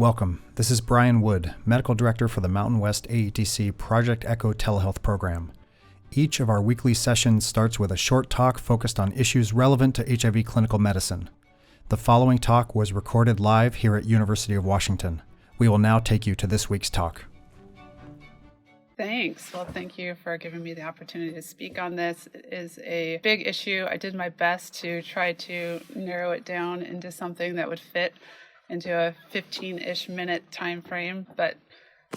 Welcome. This is Brian Wood, Medical Director for the Mountain West AETC Project Echo Telehealth Program. Each of our weekly sessions starts with a short talk focused on issues relevant to HIV clinical medicine. The following talk was recorded live here at University of Washington. We will now take you to this week's talk. Thanks. Well, thank you for giving me the opportunity to speak on this. It is a big issue. I did my best to try to narrow it down into something that would fit into a 15-ish minute time frame, but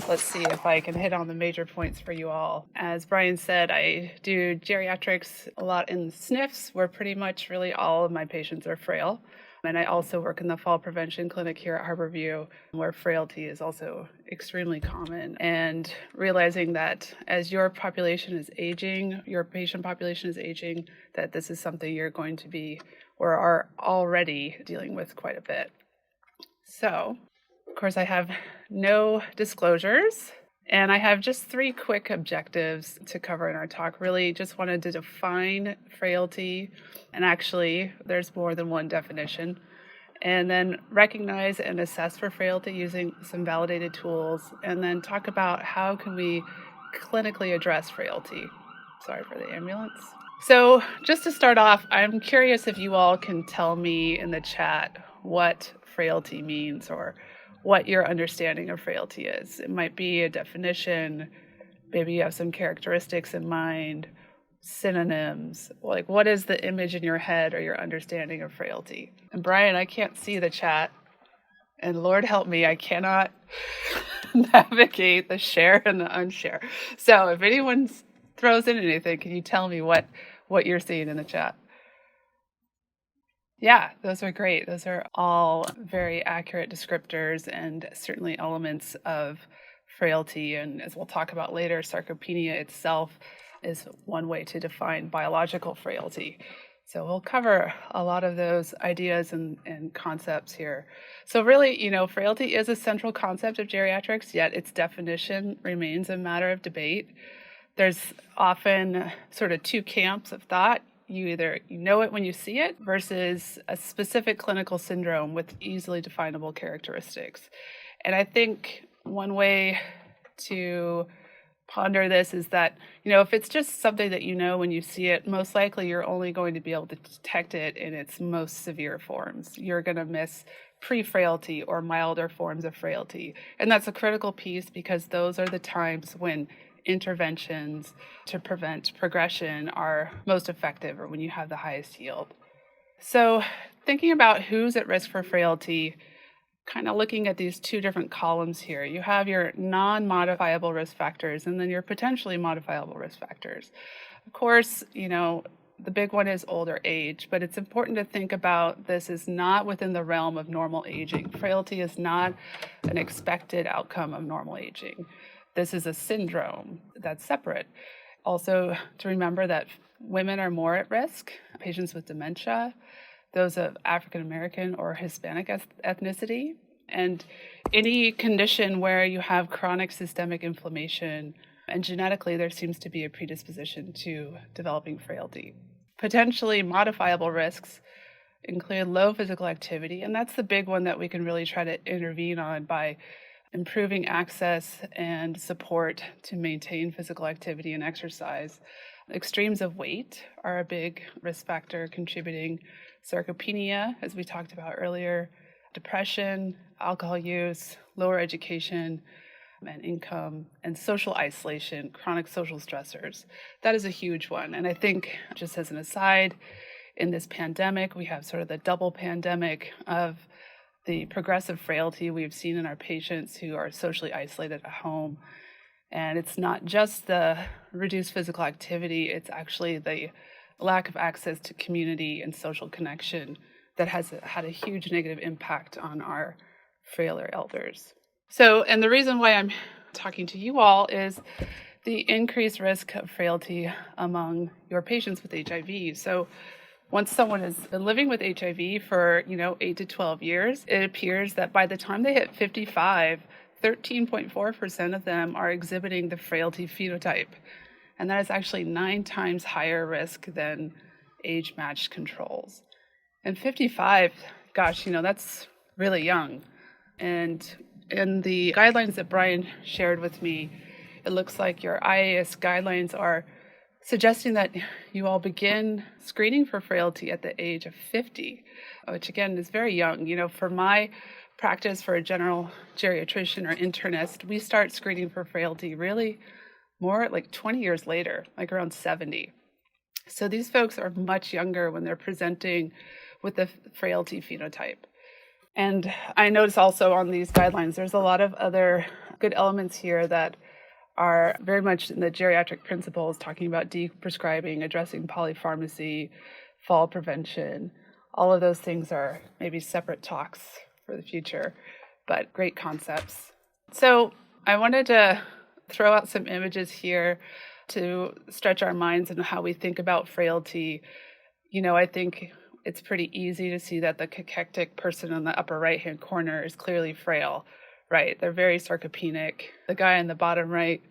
let's see if I can hit on the major points for you all. As Brian said, I do geriatrics a lot in SNFs, where pretty much really all of my patients are frail. And I also work in the fall prevention clinic here at Harborview, where frailty is also extremely common. And realizing that as your population is aging, your patient population is aging, that this is something you're going to be or are already dealing with quite a bit. So, of course, I have no disclosures, and I have just 3 quick objectives to cover in our talk. Really just wanted to define frailty, and actually there's more than one definition, and then recognize and assess for frailty using some validated tools, and then talk about how can we clinically address frailty. Sorry for the ambulance. So just to start off, I'm curious if you all can tell me in the chat what frailty means or what your understanding of frailty is. It might be a definition, maybe you have some characteristics in mind, synonyms, like what is the image in your head or your understanding of frailty? And Brian, I can't see the chat, and Lord help me, I cannot navigate the share and the unshare. So if anyone throws in anything, can you tell me what you're seeing in the chat? Yeah, those are great. Those are all very accurate descriptors and certainly elements of frailty. And as we'll talk about later, sarcopenia itself is one way to define biological frailty. So we'll cover a lot of those ideas and concepts here. So really, frailty is a central concept of geriatrics, yet its definition remains a matter of debate. There's often sort of 2 camps of thought. You either know it when you see it versus a specific clinical syndrome with easily definable characteristics. And I think one way to ponder this is that, if it's just something that you know when you see it, most likely you're only going to be able to detect it in its most severe forms. You're going to miss pre-frailty or milder forms of frailty. And that's a critical piece because those are the times when interventions to prevent progression are most effective, or when you have the highest yield. So thinking about who's at risk for frailty, kind of looking at these 2 different columns here, you have your non-modifiable risk factors and then your potentially modifiable risk factors. Of course, the big one is older age, but it's important to think about this is not within the realm of normal aging. Frailty is not an expected outcome of normal aging. This is a syndrome that's separate. Also, to remember that women are more at risk, patients with dementia, those of African American or Hispanic ethnicity, and any condition where you have chronic systemic inflammation, and genetically there seems to be a predisposition to developing frailty. Potentially modifiable risks include low physical activity, and that's the big one that we can really try to intervene on by improving access and support to maintain physical activity and exercise. Extremes of weight are a big risk factor contributing. Sarcopenia, as we talked about earlier, depression, alcohol use, lower education and income, and social isolation, chronic social stressors. That is a huge one. And I think, just as an aside, in this pandemic, we have sort of the double pandemic of the progressive frailty we've seen in our patients who are socially isolated at home. And it's not just the reduced physical activity, it's actually the lack of access to community and social connection that has had a huge negative impact on our frailer elders. So, and the reason why I'm talking to you all is the increased risk of frailty among your patients with HIV. So once someone has been living with HIV for, 8 to 12 years, it appears that by the time they hit 55, 13.4% of them are exhibiting the frailty phenotype. And that is actually 9 times higher risk than age-matched controls. And 55, gosh, that's really young. And In the guidelines that Brian shared with me, it looks like your IAS guidelines are suggesting that you all begin screening for frailty at the age of 50, which again is very young. For my practice for a general geriatrician or internist, we start screening for frailty really more like 20 years later, like around 70. So these folks are much younger when they're presenting with the frailty phenotype. And I notice also on these guidelines, there's a lot of other good elements here that are very much in the geriatric principles, talking about deprescribing, addressing polypharmacy, fall prevention. All of those things are maybe separate talks for the future, but great concepts. So I wanted to throw out some images here to stretch our minds and how we think about frailty. I think it's pretty easy to see that the cachectic person in the upper right-hand corner is clearly frail, right? They're very sarcopenic. The guy in the bottom right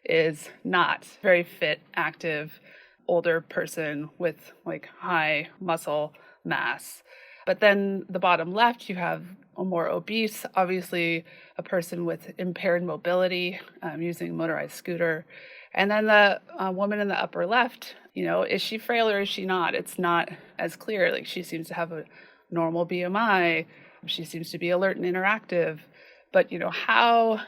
is not very fit, active, older person with like high muscle mass. But then the bottom left, you have a more obese, obviously a person with impaired mobility, using a motorized scooter. And then the woman in the upper left, is she frail or is she not? It's not as clear. Like she seems to have a normal BMI. She seems to be alert and interactive. But, how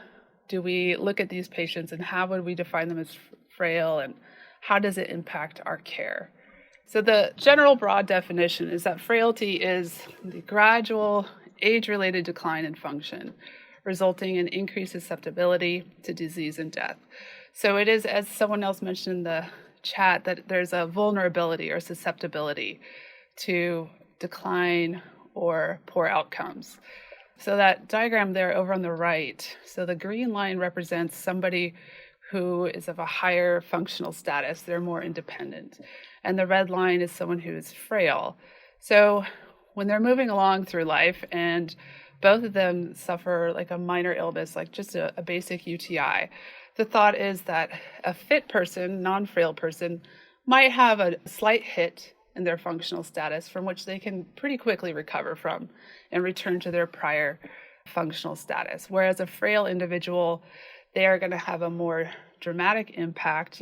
do we look at these patients and how would we define them as frail and how does it impact our care? So the general broad definition is that frailty is the gradual age-related decline in function, resulting in increased susceptibility to disease and death. So it is, as someone else mentioned in the chat, that there's a vulnerability or susceptibility to decline or poor outcomes. So that diagram there over on the right, so the green line represents somebody who is of a higher functional status. They're more independent. And the red line is someone who is frail. So when they're moving along through life and both of them suffer like a minor illness, like just a basic UTI, the thought is that a fit person, non-frail person, might have a slight hit in their functional status from which they can pretty quickly recover from and return to their prior functional status. Whereas a frail individual, they are going to have a more dramatic impact.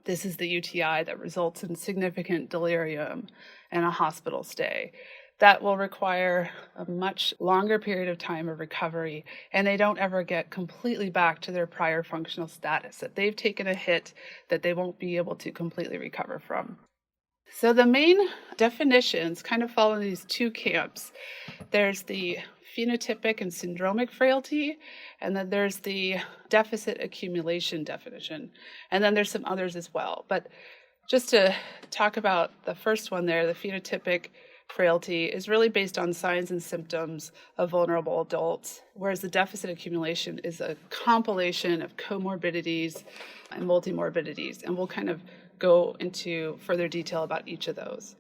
This is the UTI that results in significant delirium and a hospital stay. That will require a much longer period of time of recovery, and they don't ever get completely back to their prior functional status, that they've taken a hit that they won't be able to completely recover from. So the main definitions kind of fall in these two camps. There's the phenotypic and syndromic frailty, and then there's the deficit accumulation definition. And then there's some others as well. But just to talk about the first one there, the phenotypic frailty is really based on signs and symptoms of vulnerable adults, whereas the deficit accumulation is a compilation of comorbidities and multimorbidities. And we'll kind of go into further detail about each of those.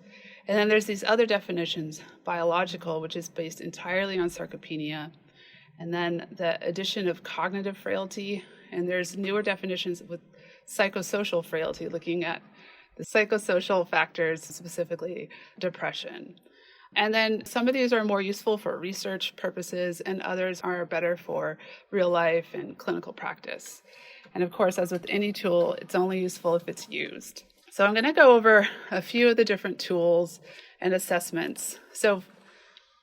And then there's these other definitions, biological, which is based entirely on sarcopenia, and then the addition of cognitive frailty, and there's newer definitions with psychosocial frailty, looking at the psychosocial factors, specifically depression. And then some of these are more useful for research purposes, and others are better for real life and clinical practice. And of course, as with any tool, it's only useful if it's used. So I'm going to go over a few of the different tools and assessments. So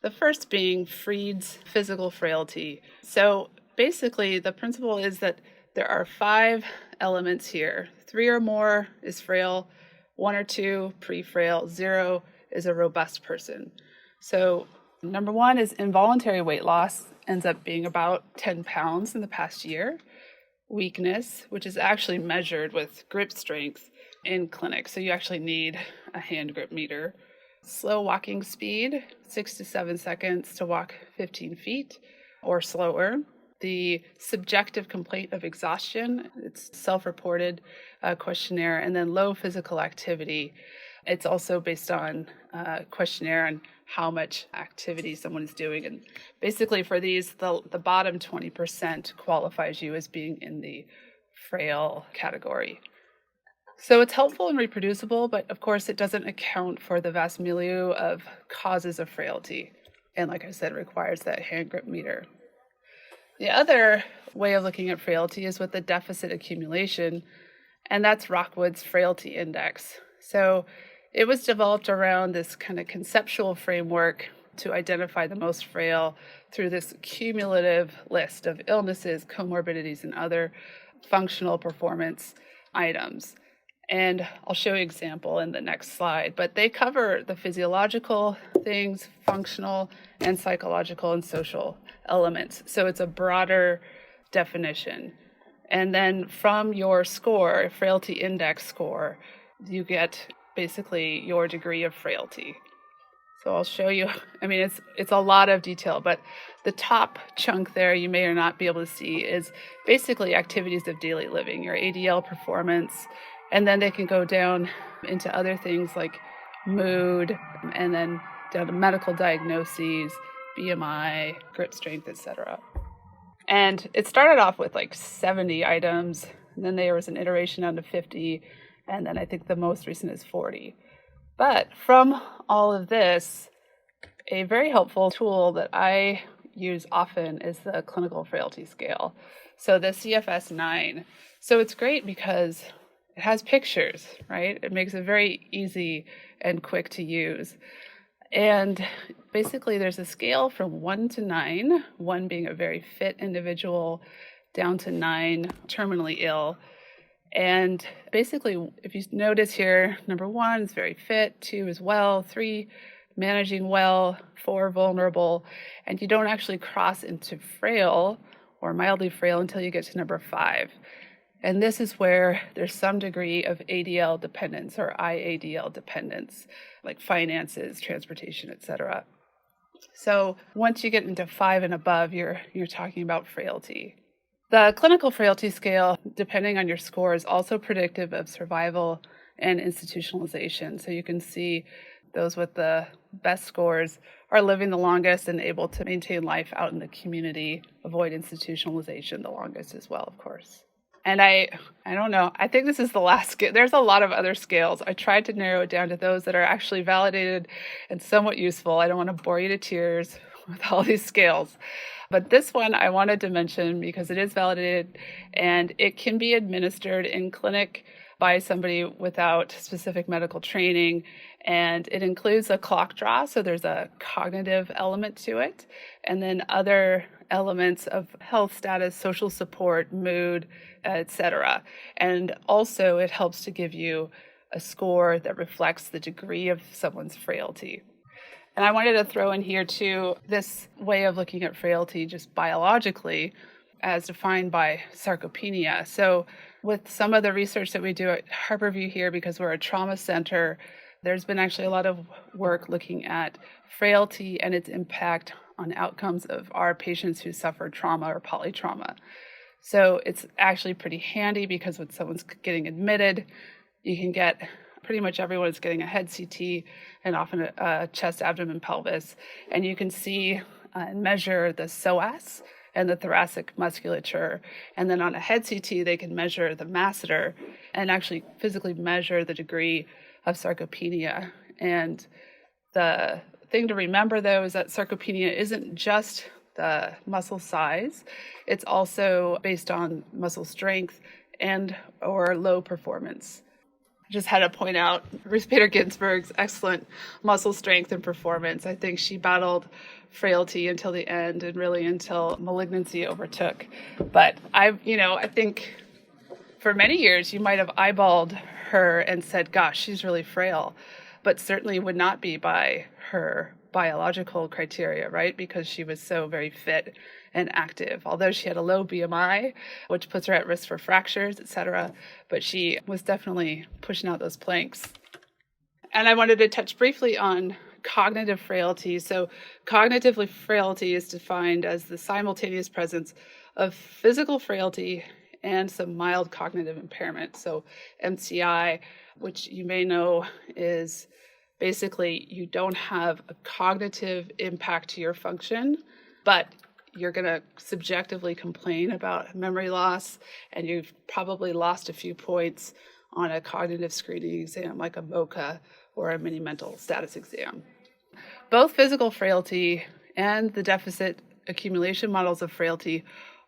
the first being Fried's physical frailty. So basically, the principle is that there are 5 elements here. 3 or more is frail, 1 or 2, pre-frail, 0 is a robust person. So number 1 is involuntary weight loss, ends up being about 10 pounds in the past year. Weakness, which is actually measured with grip strength in clinic. So you actually need a hand grip meter. Slow walking speed, 6 to 7 seconds to walk 15 feet or slower. The subjective complaint of exhaustion, it's self-reported questionnaire, and then low physical activity. It's also based on a questionnaire on how much activity someone is doing. And basically for these, the bottom 20% qualifies you as being in the frail category. So it's helpful and reproducible, but of course it doesn't account for the vast milieu of causes of frailty. And like I said, requires that hand grip meter. The other way of looking at frailty is with the deficit accumulation, and that's Rockwood's Frailty Index. So it was developed around this kind of conceptual framework to identify the most frail through this cumulative list of illnesses, comorbidities, and other functional performance items. And I'll show you an example in the next slide, but they cover the physiological things, functional and psychological and social elements. So it's a broader definition. And then from your score, frailty index score, you get basically your degree of frailty. So I'll show you, it's a lot of detail, but the top chunk there you may or not be able to see is basically activities of daily living, your ADL performance, and then they can go down into other things like mood, and then down to medical diagnoses, BMI, grip strength, etc. And it started off with like 70 items, and then there was an iteration down to 50, and then I think the most recent is 40. But from all of this, a very helpful tool that I use often is the clinical frailty scale. So the CFS-9. So it's great because it has pictures, right? It makes it very easy and quick to use. And basically there's a scale from 1 to 9, 1 being a very fit individual, down to 9, terminally ill. And basically, if you notice here, number 1 is very fit, 2 is well, 3 managing well, 4 vulnerable, and you don't actually cross into frail or mildly frail until you get to number 5. And this is where there's some degree of ADL dependence or IADL dependence, like finances, transportation, etc. So once you get into 5 and above, you're talking about frailty. The clinical frailty scale, depending on your score, is also predictive of survival and institutionalization. So you can see those with the best scores are living the longest and able to maintain life out in the community, avoid institutionalization the longest as well, of course. And I don't know, I think this is the last scale. There's a lot of other scales. I tried to narrow it down to those that are actually validated and somewhat useful. I don't want to bore you to tears with all these scales. But this one I wanted to mention because it is validated and it can be administered in clinic by somebody without specific medical training. And it includes a clock draw, so there's a cognitive element to it, and then other elements of health status, social support, mood, etc. And also it helps to give you a score that reflects the degree of someone's frailty. And I wanted to throw in here too this way of looking at frailty just biologically as defined by sarcopenia. So with some of the research that we do at Harborview here, because we're a trauma center, there's been actually a lot of work looking at frailty and its impact on outcomes of our patients who suffer trauma or polytrauma. So it's actually pretty handy because when someone's getting admitted, you can get pretty much everyone is getting a head CT and often a chest, abdomen, pelvis, and you can see and measure the psoas and the thoracic musculature. And then on a head CT, they can measure the masseter and actually physically measure the degree of sarcopenia. And the thing to remember, though, is that sarcopenia isn't just the muscle size. It's also based on muscle strength and or low performance. I just had to point out Ruth Bader Ginsburg's excellent muscle strength and performance. I think she battled frailty until the end and really until malignancy overtook. But I think for many years you might have eyeballed her and said, gosh, she's really frail, but certainly would not be by her biological criteria, right? Because she was so very fit and active, although she had a low BMI, which puts her at risk for fractures, etc. But she was definitely pushing out those planks. And I wanted to touch briefly on cognitive frailty. So cognitive frailty is defined as the simultaneous presence of physical frailty and some mild cognitive impairment. So MCI, which you may know is basically you don't have a cognitive impact to your function, but you're going to subjectively complain about memory loss, and you've probably lost a few points on a cognitive screening exam like a MOCA or a mini mental status exam. Both physical frailty and the deficit accumulation models of frailty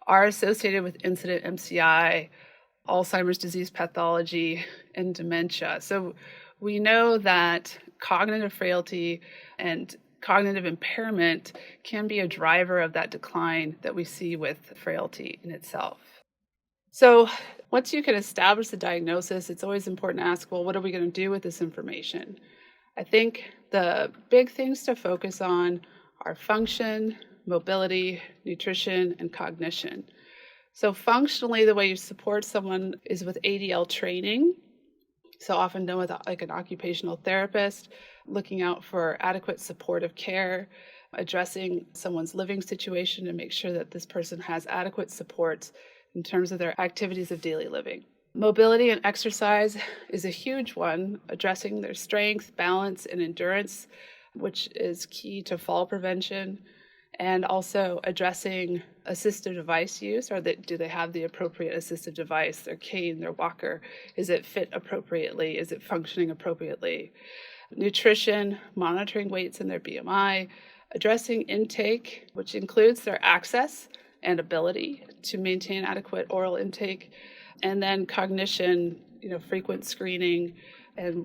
are associated with incident MCI, Alzheimer's disease pathology, and dementia. So we know that cognitive frailty and cognitive impairment can be a driver of that decline that we see with frailty in itself. So once you can establish the diagnosis, it's always important to ask, well, what are we going to do with this information? I think the big things to focus on are function, mobility, nutrition, and cognition. So functionally, the way you support someone is with ADL training, so often done with like an occupational therapist, looking out for adequate supportive care, addressing someone's living situation to make sure that this person has adequate supports in terms of their activities of daily living. Mobility and exercise is a huge one, addressing their strength, balance, and endurance, which is key to fall prevention, and also addressing assistive device use. Do they have the appropriate assistive device, their cane, their walker? Is it fit appropriately? Is it functioning appropriately? Nutrition, monitoring weights and their BMI, addressing intake, which includes their access and ability to maintain adequate oral intake, and then cognition, frequent screening and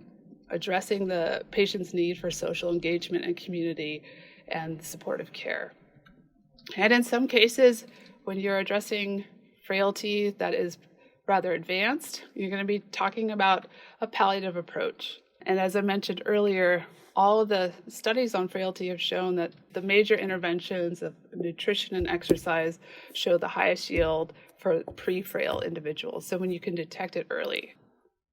addressing the patient's need for social engagement and community and supportive care. And in some cases, when you're addressing frailty that is rather advanced, you're going to be talking about a palliative approach. And as I mentioned earlier, all of the studies on frailty have shown that the major interventions of nutrition and exercise show the highest yield for pre-frail individuals, so when you can detect it early.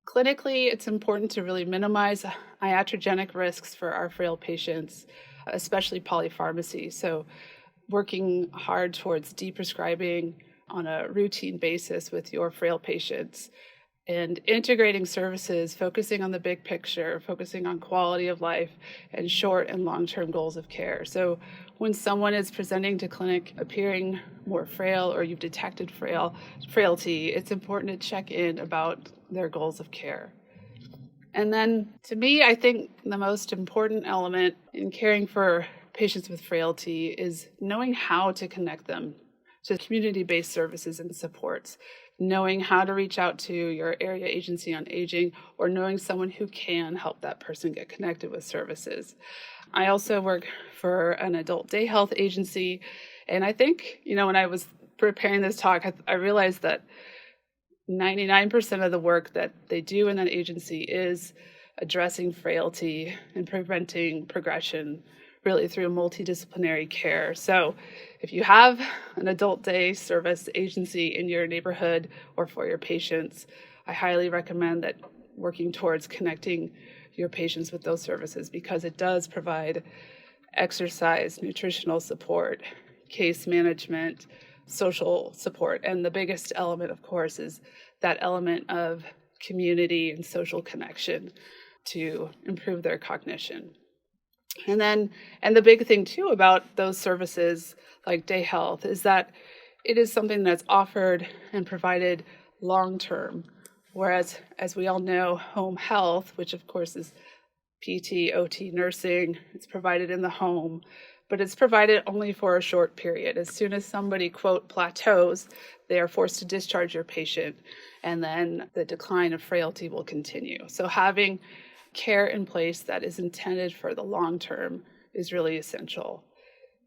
Clinically, it's important to really minimize iatrogenic risks for our frail patients, especially polypharmacy. So working hard towards deprescribing on a routine basis with your frail patients and integrating services, focusing on the big picture, focusing on quality of life and short and long-term goals of care. So when someone is presenting to clinic appearing more frail or you've detected frailty, it's important to check in about their goals of care. And then to me, I think the most important element in caring for patients with frailty is knowing how to connect them to community-based services and supports, knowing how to reach out to your area agency on aging, or knowing someone who can help that person get connected with services. I also work for an adult day health agency, and I think, when I was preparing this talk, I realized that 99% of the work that they do in that agency is addressing frailty and preventing progression, really through multidisciplinary care. So if you have an adult day service agency in your neighborhood or for your patients, I highly recommend that working towards connecting your patients with those services, because it does provide exercise, nutritional support, case management, social support. And the biggest element, of course, is that element of community and social connection to improve their cognition. And the big thing too about those services like day health is that it is something that's offered and provided long-term, whereas, as we all know, home health, which of course is PT, OT, nursing, it's provided in the home, but it's provided only for a short period. As soon as somebody, quote, plateaus, they are forced to discharge your patient, and then the decline of frailty will continue. So having care in place that is intended for the long term is really essential.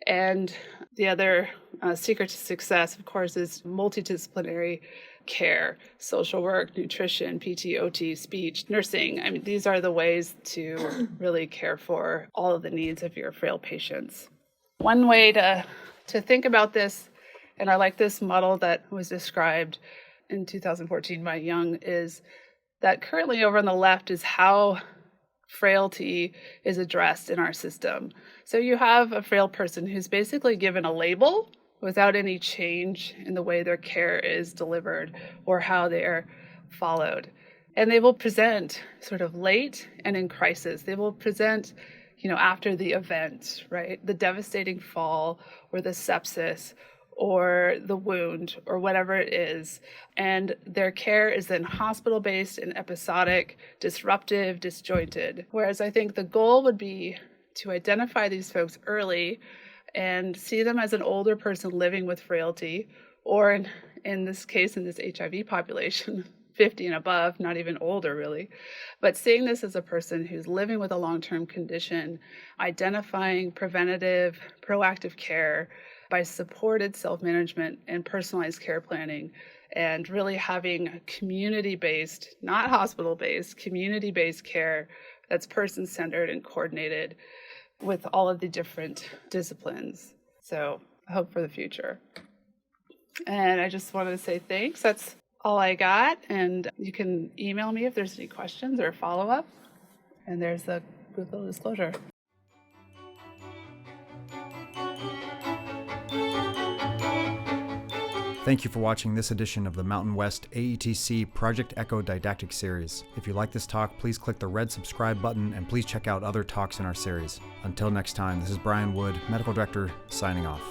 And the other secret to success, of course, is multidisciplinary care, social work, nutrition, PT, OT, speech, nursing. I mean, these are the ways to really care for all of the needs of your frail patients. One way to think about this, and I like this model that was described in 2014 by Young, is that currently over on the left is how frailty is addressed in our system. So you have a frail person who's basically given a label without any change in the way their care is delivered or how they are followed. And they will present sort of late and in crisis. They will present, after the event, right? The devastating fall or the sepsis or the wound or whatever it is. And their care is then hospital-based and episodic, disruptive, disjointed. Whereas I think the goal would be to identify these folks early and see them as an older person living with frailty or in this case, in this HIV population, 50 and above, not even older really, but seeing this as a person who's living with a long-term condition, identifying preventative, proactive care by supported self-management and personalized care planning, and really having community-based, not hospital-based, community-based care that's person-centered and coordinated with all of the different disciplines. So I hope for the future. And I just wanted to say thanks. That's all I got. And you can email me if there's any questions or follow-up. And there's a good little disclosure. Thank you for watching this edition of the Mountain West AETC Project Echo Didactic Series. If you like this talk, please click the red subscribe button and please check out other talks in our series. Until next time, this is Brian Wood, Medical Director, signing off.